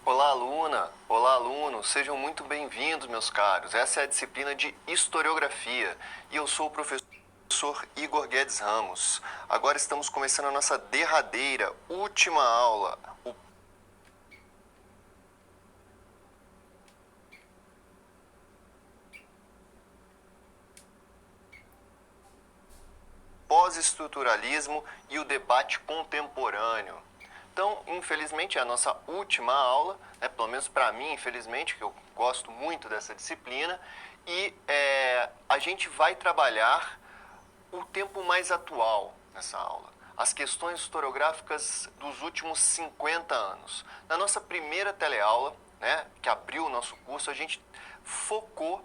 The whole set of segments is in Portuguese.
Olá, aluna! Olá, aluno! Sejam muito bem-vindos, meus caros. Essa é a disciplina de Historiografia e eu sou o professor Igor Guedes Ramos. Agora estamos começando a nossa derradeira, última aula, o pós-estruturalismo e o debate contemporâneo. Então, infelizmente, é a nossa última aula, né? Pelo menos para mim, infelizmente, que eu gosto muito dessa disciplina, e a gente vai trabalhar o tempo mais atual nessa aula, as questões historiográficas dos últimos 50 anos. Na nossa primeira teleaula, né, que abriu o nosso curso, a gente focou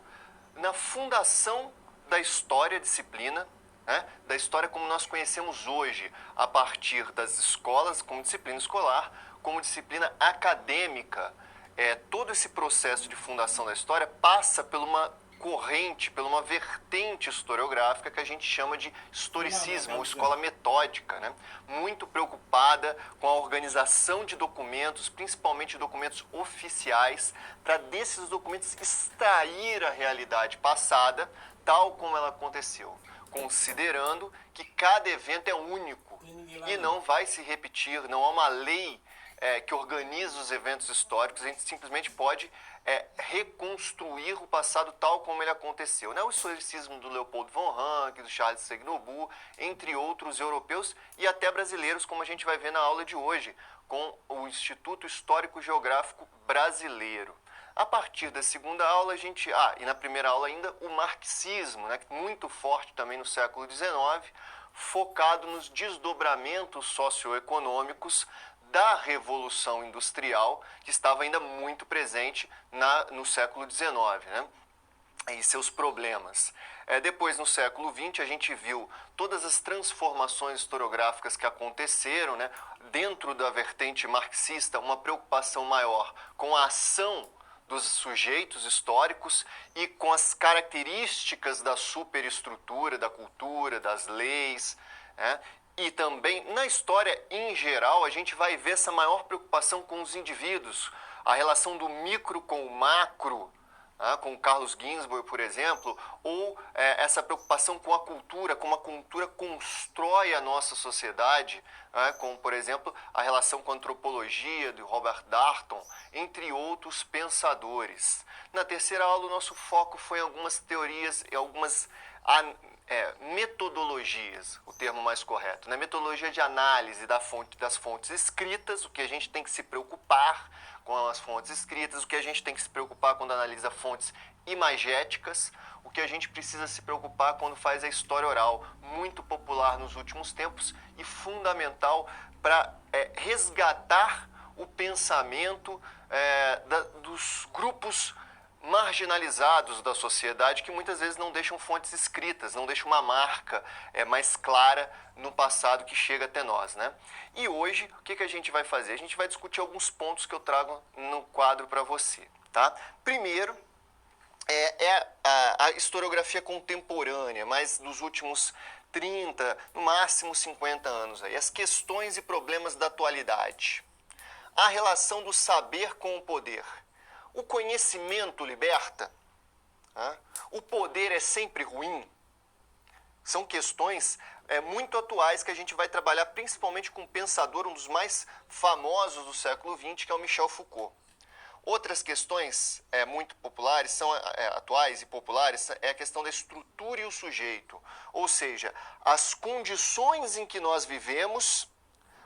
na fundação da história, disciplina, né, da história como nós conhecemos hoje, a partir das escolas, como disciplina escolar, como disciplina acadêmica. Todo esse processo de fundação da história passa por uma corrente, por uma vertente historiográfica que a gente chama de historicismo, ou escola metódica, né? Muito preocupada com a organização de documentos, principalmente documentos oficiais, para desses documentos extrair a realidade passada, tal como ela aconteceu, considerando que cada evento é único e não vai se repetir, não há uma lei que organiza os eventos históricos, a gente simplesmente pode reconstruir o passado tal como ele aconteceu. Né? O historicismo do Leopold von Ranke, do Charles Segnobut, entre outros europeus e até brasileiros, como a gente vai ver na aula de hoje, com o Instituto Histórico Geográfico Brasileiro. A partir da segunda aula, e na primeira aula ainda, o marxismo, né, muito forte também no século XIX, focado nos desdobramentos socioeconômicos da Revolução Industrial, que estava ainda muito presente no século XIX, né? E seus problemas. Depois, no século XX, a gente viu todas as transformações historiográficas que aconteceram, né? Dentro da vertente marxista, uma preocupação maior com a ação dos sujeitos históricos e com as características da superestrutura, da cultura, das leis, né? E também, na história em geral, a gente vai ver essa maior preocupação com os indivíduos, a relação do micro com o macro, com Carlos Ginzburg, por exemplo, ou essa preocupação com a cultura, como a cultura constrói a nossa sociedade, como, por exemplo, a relação com a antropologia de Robert Darnton, entre outros pensadores. Na terceira aula, o nosso foco foi em algumas teorias e algumas metodologias, o termo mais correto, né? Metodologia de análise das fontes escritas, o que a gente tem que se preocupar com as fontes escritas, o que a gente tem que se preocupar quando analisa fontes imagéticas, o que a gente precisa se preocupar quando faz a história oral, muito popular nos últimos tempos e fundamental para resgatar o pensamento dos grupos marginalizados da sociedade que muitas vezes não deixam fontes escritas, não deixam uma marca mais clara no passado que chega até nós, né? E hoje, o que a gente vai fazer? A gente vai discutir alguns pontos que eu trago no quadro para você, tá? Primeiro, a historiografia contemporânea, mas dos últimos 30, no máximo 50 anos, aí, as questões e problemas da atualidade. A relação do saber com o poder. O conhecimento liberta? O poder é sempre ruim? São questões muito atuais que a gente vai trabalhar principalmente com um pensador, um dos mais famosos do século XX, que é o Michel Foucault. Outras questões muito populares, são atuais e populares, é a questão da estrutura e o sujeito. Ou seja, as condições em que nós vivemos,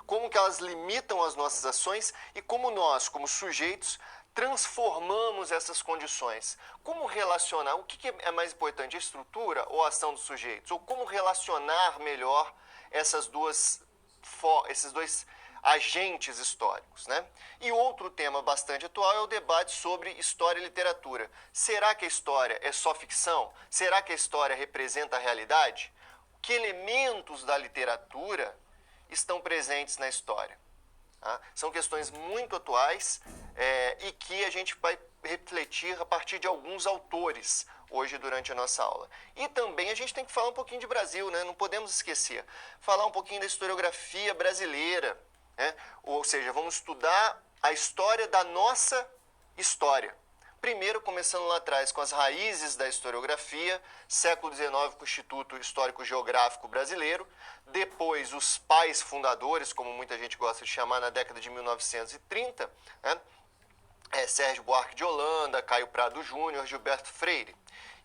como que elas limitam as nossas ações e como nós, como sujeitos, transformamos essas condições. Como relacionar? O que é mais importante, a estrutura ou a ação dos sujeitos? Ou como relacionar melhor esses dois agentes históricos, né? E outro tema bastante atual é o debate sobre história e literatura. Será que a história é só ficção? Será que a história representa a realidade? Que elementos da literatura estão presentes na história? São questões muito atuais e que a gente vai refletir a partir de alguns autores hoje durante a nossa aula. E também a gente tem que falar um pouquinho de Brasil, né? Não podemos esquecer. Falar um pouquinho da historiografia brasileira, né? Ou seja, vamos estudar a história da nossa história. Primeiro, começando lá atrás com as raízes da historiografia, século XIX com o Instituto Histórico Geográfico Brasileiro, depois os pais fundadores, como muita gente gosta de chamar, na década de 1930, né? Sérgio Buarque de Holanda, Caio Prado Júnior, Gilberto Freire.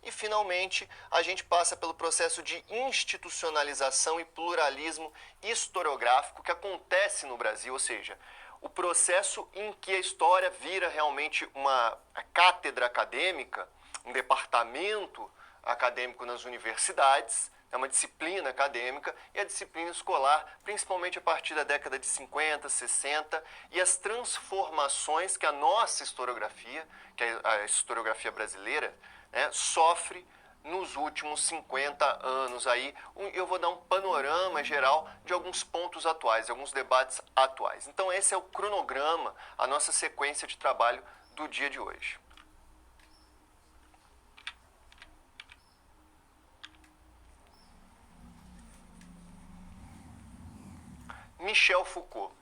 E, finalmente, a gente passa pelo processo de institucionalização e pluralismo historiográfico que acontece no Brasil, ou seja, o processo em que a história vira realmente uma cátedra acadêmica, um departamento acadêmico nas universidades, é uma disciplina acadêmica, e a disciplina escolar, principalmente a partir da década de 50, 60, e as transformações que a nossa historiografia, que a historiografia brasileira, né, sofre nos últimos 50 anos. Aí eu vou dar um panorama geral de alguns pontos atuais, de alguns debates atuais. Então esse é o cronograma, a nossa sequência de trabalho do dia de hoje. Michel Foucault.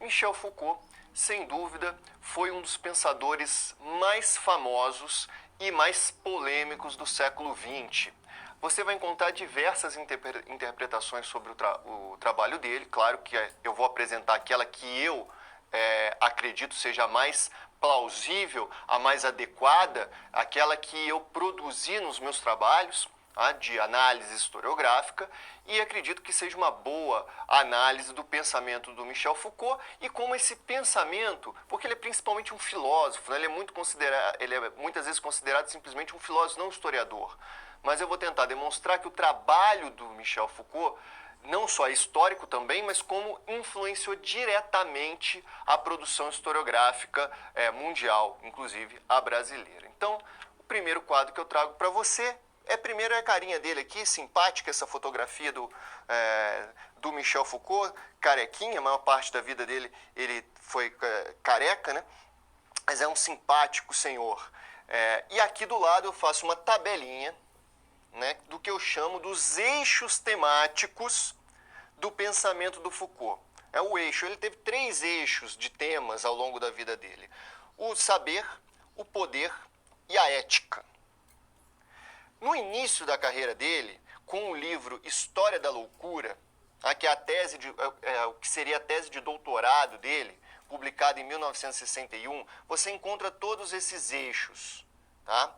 Michel Foucault, sem dúvida, foi um dos pensadores mais famosos e mais polêmicos do século XX. Você vai encontrar diversas interpretações sobre o trabalho dele. Claro que eu vou apresentar aquela que eu acredito seja a mais plausível, a mais adequada, aquela que eu produzi nos meus trabalhos de análise historiográfica, e acredito que seja uma boa análise do pensamento do Michel Foucault e como esse pensamento, porque ele é principalmente um filósofo, né? Ele é muitas vezes considerado simplesmente um filósofo, não um historiador. Mas eu vou tentar demonstrar que o trabalho do Michel Foucault não só é histórico também, mas como influenciou diretamente a produção historiográfica mundial, inclusive a brasileira. Então, o primeiro quadro que eu trago para você primeiro é a carinha dele aqui, simpática, essa fotografia do Michel Foucault, carequinha, a maior parte da vida dele ele foi careca, né? Mas é um simpático senhor. E aqui do lado eu faço uma tabelinha, né, do que eu chamo dos eixos temáticos do pensamento do Foucault. O eixo, ele teve 3 eixos de temas ao longo da vida dele: o saber, o poder e a ética. No início da carreira dele, com o livro História da Loucura, que é o que seria a tese de doutorado dele, publicada em 1961, você encontra todos esses eixos. Tá?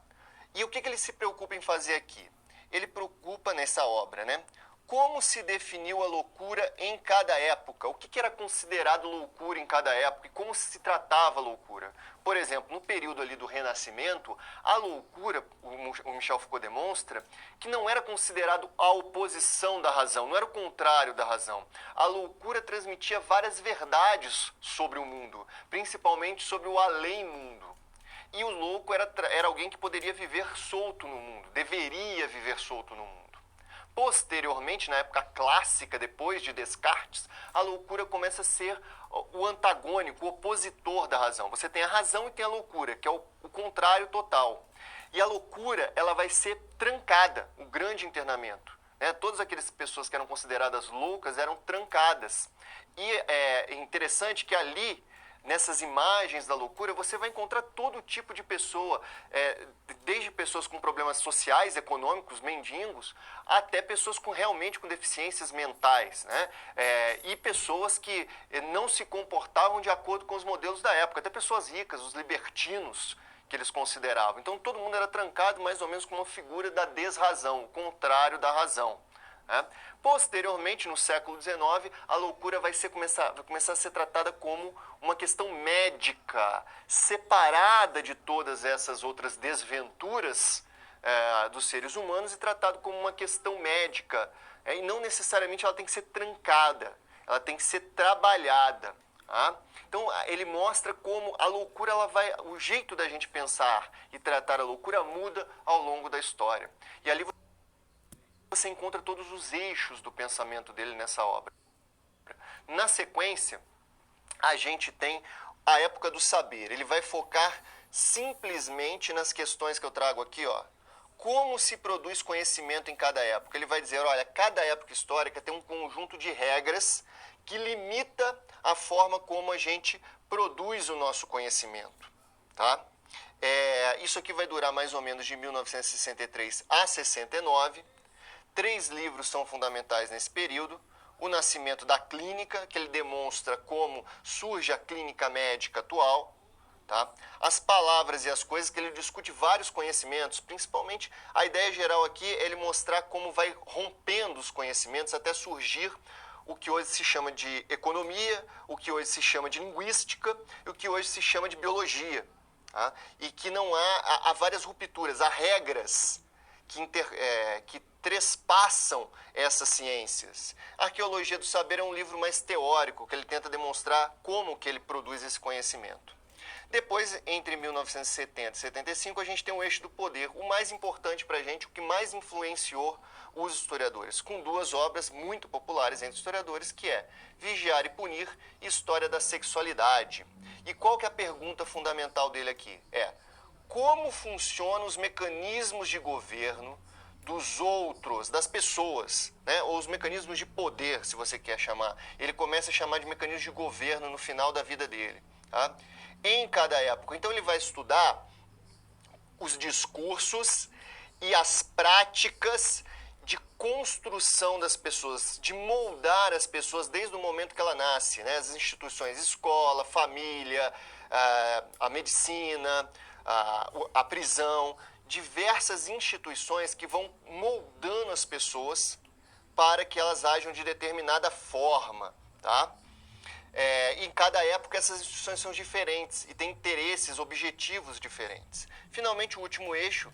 E o que ele se preocupa em fazer aqui? Ele preocupa nessa obra, né? Como se definiu a loucura em cada época? O que era considerado loucura em cada época e como se tratava a loucura? Por exemplo, no período ali do Renascimento, a loucura, o Michel Foucault demonstra, que não era considerado a oposição da razão, não era o contrário da razão. A loucura transmitia várias verdades sobre o mundo, principalmente sobre o além-mundo. E o louco era alguém que poderia viver solto no mundo, deveria viver solto no mundo. Posteriormente, na época clássica, depois de Descartes, a loucura começa a ser o antagônico, o opositor da razão. Você tem a razão e tem a loucura, que é o contrário total. E a loucura, ela vai ser trancada, o grande internamento. Todas aquelas pessoas que eram consideradas loucas eram trancadas. E é interessante que ali, nessas imagens da loucura, você vai encontrar todo tipo de pessoa, desde pessoas com problemas sociais, econômicos, mendigos, até pessoas realmente com deficiências mentais, né? E pessoas que não se comportavam de acordo com os modelos da época, até pessoas ricas, os libertinos, que eles consideravam. Então todo mundo era trancado mais ou menos como uma figura da desrazão, o contrário da razão. Posteriormente, no século XIX, a loucura vai começar a ser tratada como uma questão médica, separada de todas essas outras desventuras dos seres humanos e tratado como uma questão médica. E não necessariamente ela tem que ser trancada, ela tem que ser trabalhada. Então ele mostra como a loucura, o jeito da gente pensar e tratar a loucura muda ao longo da história. E ali você encontra todos os eixos do pensamento dele nessa obra. Na sequência, a gente tem a época do saber. Ele vai focar simplesmente nas questões que eu trago aqui, como se produz conhecimento em cada época. Ele vai dizer, olha, cada época histórica tem um conjunto de regras que limita a forma como a gente produz o nosso conhecimento, tá? Isso aqui vai durar mais ou menos de 1963 a 69. 3 livros são fundamentais nesse período. O Nascimento da Clínica, que ele demonstra como surge a clínica médica atual. Tá? As Palavras e as Coisas, que ele discute vários conhecimentos, principalmente a ideia geral aqui é ele mostrar como vai rompendo os conhecimentos até surgir o que hoje se chama de economia, o que hoje se chama de linguística e o que hoje se chama de biologia. Tá? E que não há várias rupturas, há regras que trespassam essas ciências. A Arqueologia do Saber é um livro mais teórico, que ele tenta demonstrar como que ele produz esse conhecimento. Depois, entre 1970 e 75, a gente tem o Eixo do Poder, o mais importante para a gente, o que mais influenciou os historiadores, com 2 obras muito populares entre os historiadores, que é Vigiar e Punir e História da Sexualidade. E qual que é a pergunta fundamental dele aqui? Como funcionam os mecanismos de governo dos outros, das pessoas, né? Ou os mecanismos de poder, se você quer chamar. Ele começa a chamar de mecanismos de governo no final da vida dele, tá? Em cada época. Então ele vai estudar os discursos e as práticas de construção das pessoas, de moldar as pessoas desde o momento que ela nasce, né? As instituições, escola, família, a medicina, a prisão, diversas instituições que vão moldando as pessoas para que elas ajam de determinada forma, tá? Em cada época essas instituições são diferentes e têm interesses, objetivos diferentes. Finalmente, o último eixo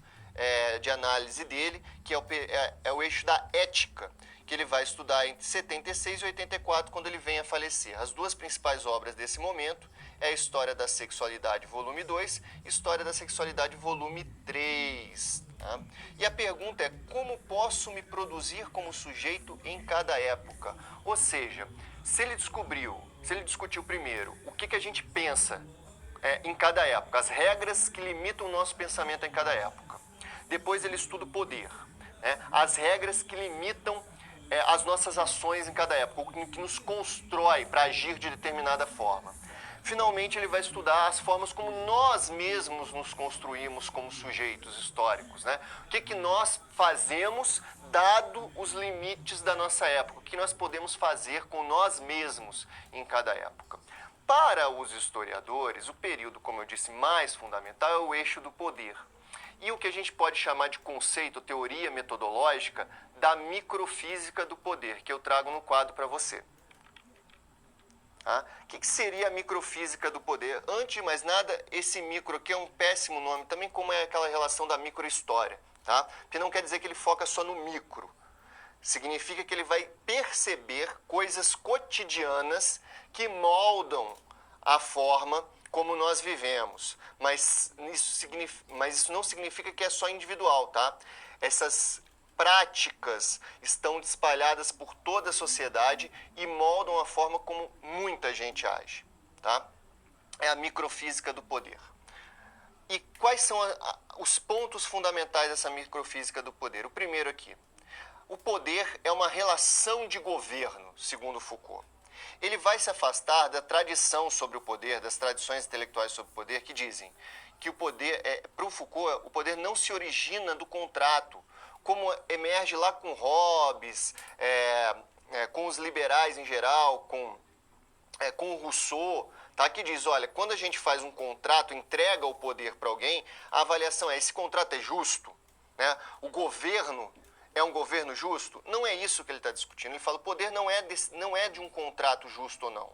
de análise dele, que é o eixo da ética, que ele vai estudar entre 76 e 84, quando ele vem a falecer. As 2 principais obras desse momento é a História da Sexualidade, volume 2, e História da Sexualidade, volume 3. Tá? E a pergunta é, como posso me produzir como sujeito em cada época? Ou seja, se ele discutiu primeiro o que a gente pensa em cada época, as regras que limitam o nosso pensamento em cada época. Depois ele estuda o poder, né? As regras que limitam as nossas ações em cada época, o que nos constrói para agir de determinada forma. Finalmente, ele vai estudar as formas como nós mesmos nos construímos como sujeitos históricos, né? O que nós fazemos dado os limites da nossa época, o que nós podemos fazer com nós mesmos em cada época. Para os historiadores, o período, como eu disse, mais fundamental é o eixo do poder. E o que a gente pode chamar de conceito, teoria metodológica da microfísica do poder, que eu trago no quadro para você. O que seria a microfísica do poder? Antes de mais nada, esse micro aqui é um péssimo nome, também como é aquela relação da microhistória, tá? Porque não quer dizer que ele foca só no micro. Significa que ele vai perceber coisas cotidianas que moldam a forma como nós vivemos. Mas isso não significa que é só individual, tá? Essas práticas estão espalhadas por toda a sociedade e moldam a forma como muita gente age, tá? É a microfísica do poder. E quais são os pontos fundamentais dessa microfísica do poder? O primeiro aqui. O poder é uma relação de governo, segundo Foucault. Ele vai se afastar da tradição sobre o poder, das tradições intelectuais sobre o poder, que dizem que o poder, para o Foucault, o poder não se origina do contrato, como emerge lá com Hobbes, com os liberais em geral, com Rousseau, tá? Que diz, olha, quando a gente faz um contrato, entrega o poder para alguém, a avaliação é, esse contrato é justo? Né? O governo é um governo justo? Não é isso que ele está discutindo. Ele fala, o poder não é de um contrato justo ou não.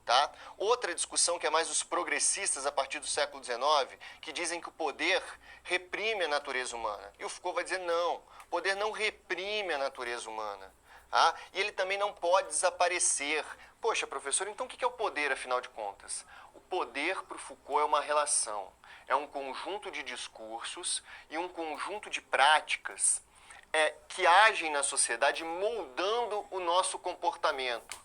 Tá? Outra discussão que é mais dos progressistas a partir do século XIX, que dizem que o poder reprime a natureza humana. E o Foucault vai dizer, não, o poder não reprime a natureza humana. Tá? E ele também não pode desaparecer. Poxa, professor, então o que é o poder, afinal de contas? O poder, para o Foucault, é uma relação. É um conjunto de discursos e um conjunto de práticas que agem na sociedade moldando o nosso comportamento.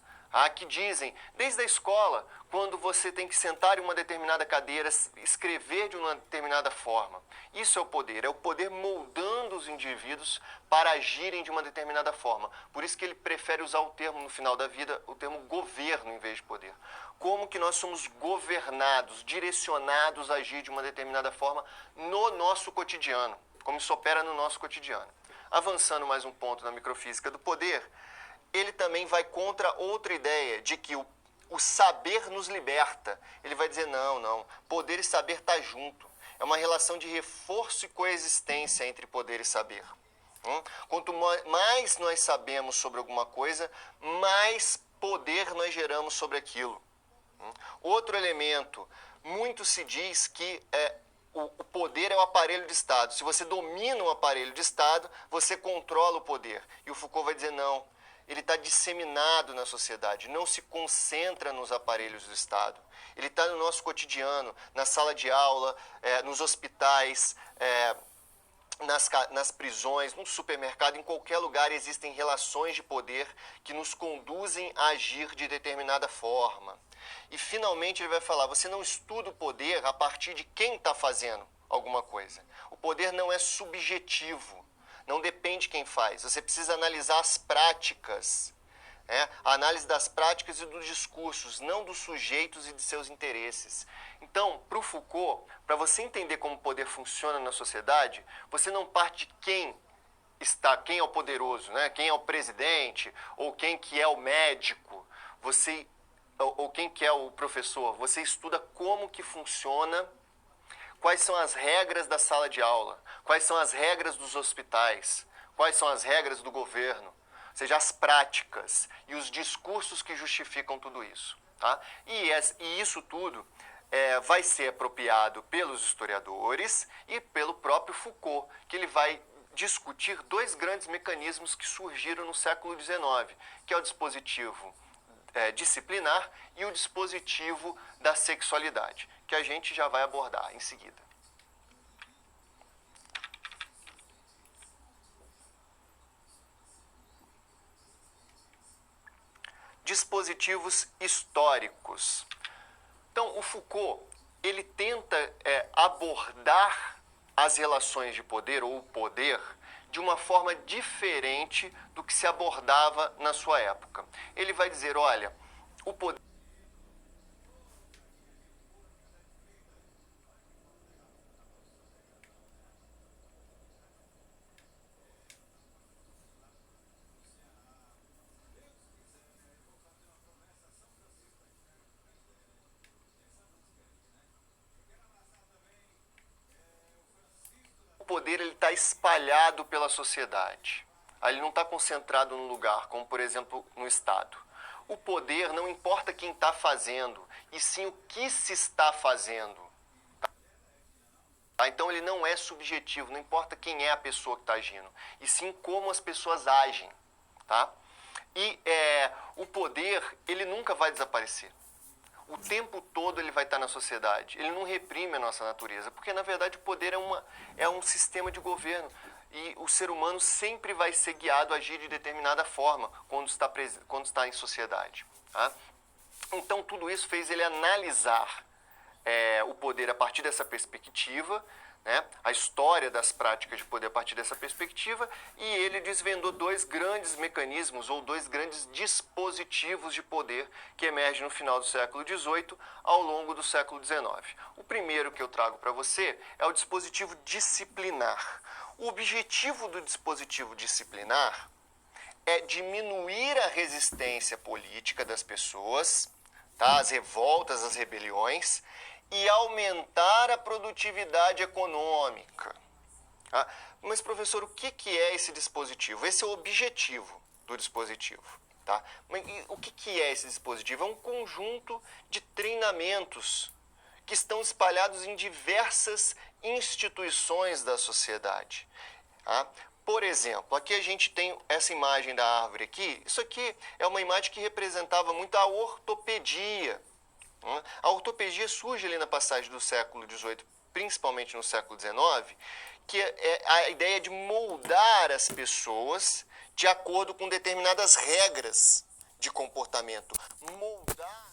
Que dizem, desde a escola, quando você tem que sentar em uma determinada cadeira, escrever de uma determinada forma. Isso é o poder moldando os indivíduos para agirem de uma determinada forma. Por isso que ele prefere usar o termo, no final da vida, o termo governo em vez de poder. Como que nós somos governados, direcionados a agir de uma determinada forma no nosso cotidiano, como isso opera no nosso cotidiano. Avançando mais um ponto na microfísica do poder, ele também vai contra outra ideia de que o saber nos liberta. Ele vai dizer, não, poder e saber está junto. É uma relação de reforço e coexistência entre poder e saber. Quanto mais nós sabemos sobre alguma coisa, mais poder nós geramos sobre aquilo. Outro elemento, muito se diz que o poder é o aparelho de Estado. Se você domina o aparelho de Estado, você controla o poder. E o Foucault vai dizer não. Ele está disseminado na sociedade, não se concentra nos aparelhos do Estado. Ele está no nosso cotidiano, na sala de aula, nos hospitais, nas prisões, no supermercado, em qualquer lugar existem relações de poder que nos conduzem a agir de determinada forma. E finalmente ele vai falar, você não estuda o poder a partir de quem está fazendo alguma coisa. O poder não é subjetivo. Não depende de quem faz. Você precisa analisar as práticas. A análise das práticas e dos discursos, não dos sujeitos e de seus interesses. Então, para o Foucault, para você entender como o poder funciona na sociedade, você não parte de quem é o poderoso, quem é o presidente, ou quem que é o médico, ou quem que é o professor. Você estuda como que funciona. Quais são as regras da sala de aula? Quais são as regras dos hospitais? Quais são as regras do governo? Ou seja, as práticas e os discursos que justificam tudo isso. Tá? E isso tudo vai ser apropriado pelos historiadores e pelo próprio Foucault, que ele vai discutir dois grandes mecanismos que surgiram no século XIX, que é o dispositivo disciplinar e o dispositivo da sexualidade, que a gente já vai abordar em seguida. Dispositivos históricos. Então, o Foucault, ele tenta abordar as relações de poder ou o poder de uma forma diferente do que se abordava na sua época. Ele vai dizer, olha, o poder ele está espalhado pela sociedade. Ele não está concentrado num lugar, como por exemplo no Estado. O poder não importa quem está fazendo, e sim o que se está fazendo. Tá? Então ele não é subjetivo, não importa quem é a pessoa que está agindo, e sim como as pessoas agem. Tá? E o poder, ele nunca vai desaparecer. O tempo todo ele vai estar na sociedade. Ele não reprime a nossa natureza, porque na verdade o poder é um sistema de governo. E o ser humano sempre vai ser guiado a agir de determinada forma quando está em sociedade. Tá? Então tudo isso fez ele analisar o poder a partir dessa perspectiva, a história das práticas de poder a partir dessa perspectiva, e ele desvendou dois grandes mecanismos ou dois grandes dispositivos de poder que emergem no final do século XVIII ao longo do século XIX. O primeiro que eu trago para você é o dispositivo disciplinar. O objetivo do dispositivo disciplinar é diminuir a resistência política das pessoas, tá? As revoltas, as rebeliões, e aumentar a produtividade econômica. Tá? Mas, professor, o que é esse dispositivo? Esse é o objetivo do dispositivo. Tá? Mas o que é esse dispositivo? É um conjunto de treinamentos que estão espalhados em diversas instituições da sociedade. Tá? Por exemplo, aqui a gente tem essa imagem da árvore aqui. Isso aqui é uma imagem que representava muito a ortopedia. A ortopedia surge ali na passagem do século XVIII, principalmente no século XIX, que é a ideia de moldar as pessoas de acordo com determinadas regras de comportamento. Moldar